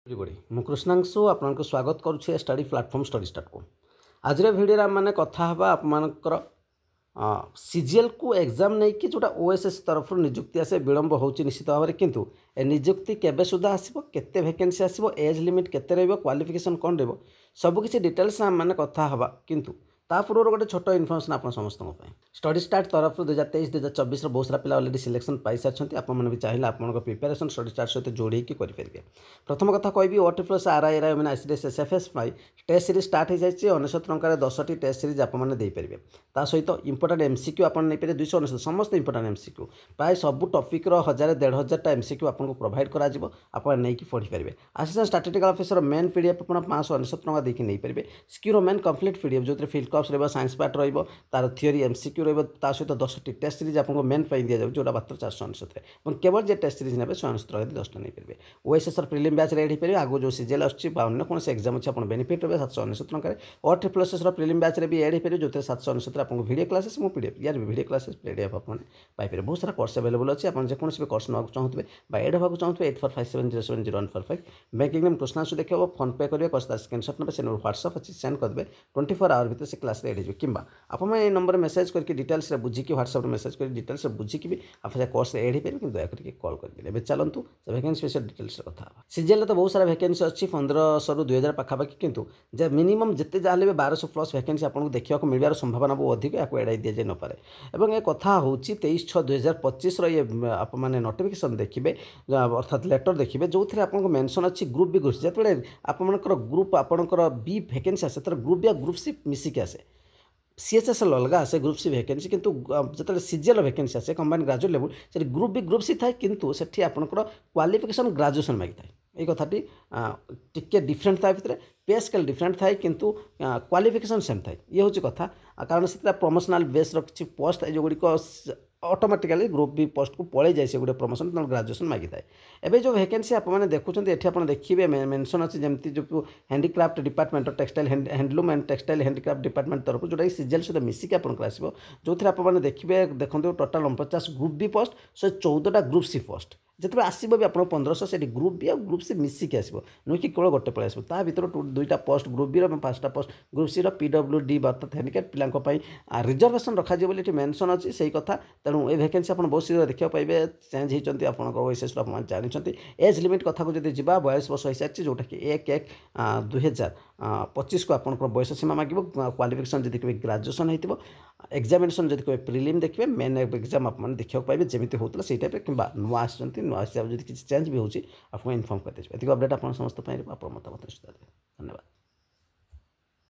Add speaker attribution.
Speaker 1: everybody ମୁଁ କୃଷ୍ଣାଂଶୁ ଆପଣଙ୍କୁ ସ୍ୱାଗତ କରୁଛି ଷ୍ଟଡି ପ୍ଲାଟଫର୍ମ ଷ୍ଟଡି ଷ୍ଟାର୍ଟ को ଆଜିର ଭିଡ଼ିଓରେ ଆମେ କଥା ହେବା ଆପଣଙ୍କର सीजीएल को एग्जाम नहीं कि जोटा ओएसएस तरफ निजुक्ति आसे विलंब होची निश्चित भाव में किंतु ए निजुक्ति केबे सुधा आसीबो केते वैकेंसी आसीबो एज लिमिट केते रहइबो क्वालिफिकेशन कोन रहइबो सब किछि डिटेल्स हम माने कथा हवा किंतु ता पूर्व गोटे छोट इनफर्मेशन आप समस्त स्टडी स्टार्ट तरफ 2023-2024 बहुत सारा पिला अलरेडी सिलेक्शन पाई सारी आपने भी चाहिए आपको प्रिपेरेसन स्टडी स्टार्ट सहित जोड़ी करेंगे। प्रथम कथा कहबी ओटी प्लस आरआई मैंने ICDS SFS test series start हो जाए 99 टकर 10टी टेस्ट सीरीज आपने पारे ता सहित इंपोर्टाट एमसीक्यू आप नहीं पारे 299 समस्त इंपोर्टाट एमसीक्यू प्राय सब टॉपिक 1000-1500 एमसीक्यू आपको प्रोवाइड कर नहीं पढ़ी पारे। Assistant statistical officer main PDF आप 599 टका देकी नहीं पारे। स्क्यूरो मेन कंप्लीट पीडीएफ जो फिल्ड कप्स साइंस पार्ट तार थियोरी एमसीक्यू रहा सहित 10टी टेस्ट सीरीज आपको मेन पाई दि जाए जोटा मात्र 499 केवल जे टेस्ट सीरीज ने 199 टका 10टा नहीं पारे। ओएसएसर प्रिलिम बैच रेड हो पारे आगो जो सीजीएल आछी अन्य कौन एग्जाम अच्छे आप बेनिफिट रहे 799 टकर ओटी प्लस प्रिलिम बैच भी एड हो पारे जो 799 आपको वीडियो क्लासेस मो पीडीएफ यार वीडियो क्लासेस पीडीएफ आप पाइपर बहुत सारा कोर्स अवेलेबल अच्छे आप जेकोसी भी कोर्स नाक चाहते एड होगा चाहते 8457070145 बैंकिंग नेम कृष्णांशु देखो फोन पे करेंगे कोर्स स्क्रीनशॉट ने से व्हाट्सअप अच्छी सेंड करदे 24 आवर भर से क्लास एड हो कि आप नंबर मेसेज करके डिटेल्स बुझिकी व्हाट्सअप मेसेज कर डिटेल्स बुझिकी भी आप कोर्स एड हो पारे कि दया करके कॉल करेंगे। चलतु वैकेंसी विषय डिटेल्स कथा सीजीएल तो बहुत सारा वैकेंसी अच्छी 1500 रू 2000 पाखापाखि किंतु जे मिनिमम जिते जहाँ 1200 प्लस वैकेंसी आपको देखा मिलवार संभावना बहुत अधिक या एड़ाई दि जाए नपे और ये कथा हूँ 23/6/2025 ये आप नोटिफिकेशन देखिए अर्थात लेटर देखिए जो थे आपको मेंशन अच्छी ग्रुप बी ग्रुप जो आपर ग्रुप आपंकर बी वैकेंसी आसे ग्रुप बी ग्रुप सी मिसिक आसे सीएचएसएल अलग आसे ग्रुप सी वैकेंसी किंतु जो सीजीएल वैकेंसी आसे कंबाइंड ग्रेजुएट लेवल से ग्रुप बी ग्रुप सी थाए किंतु सेठी आपनकर क्वालिफिकेशन ग्रेजुएशन मागी थाए ये कथाटी टिके डिफरेंट थाए भितर पे स्केल डिफरेंट थाए किंतु क्वालिफिकेशन सेम थाए ये हूँ कथा कारण से प्रमोशनल बेस किसी पोस्ट जो गुड़िक ऑटोमेटिकली ग्रुप बी पोस्ट को पड़े जाए से गोटे प्रमोशन ग्रेजुएशन मागी थाए एवं जो वैकेंसी आपने देखुं ये आप देखिए मेंशन अच्छी जमी जो handicraft department textile handloom and textile handicraft department तरफ जोटा सीजीएल सहित मिसिक आपको आसो जो आपने देखिए देखते टोटाल 49 ग्रुप बी पोस्ट 114टा ग्रुप सी पोस्ट जिते आसो भी आप 1500 से ग्रुप बी और ग्रुप सी मिसिक आसो नुह कि केवल गोटे पलि आसो भर 2टा पोस्ट ग्रुप बी 5टा पोस्ट ग्रुप सी पीडब्ल्यूडी अर्थात हैंडिक्याप्ट पिलांई रिजर्वेशन रखा बोली मेंशन अच्छी से कथा तेणु ये वैकेंसी आप बहुत शीघ्र देखा पाए चेंज होती आप ओएसएस आप जानते एज लिमिट कथा को जब जा 42 वर्ष हो सारी जोटा कि 1/1/2025 को आप बयस सीमा मांग क्वालिफिकेशन जब कभी ग्रेजुएशन हो एग्जामिनेशन जब कभी प्रिलिम देखिए मेन एग्जाम आप देखा पाए जमी होता से टाइप कि नुआ आसती नुआ हिसाब से किसी चेंज भी होती आपको इनफर्म कर दीजिए। अपडेट आप समस्त आप मतामत धन्यवाद।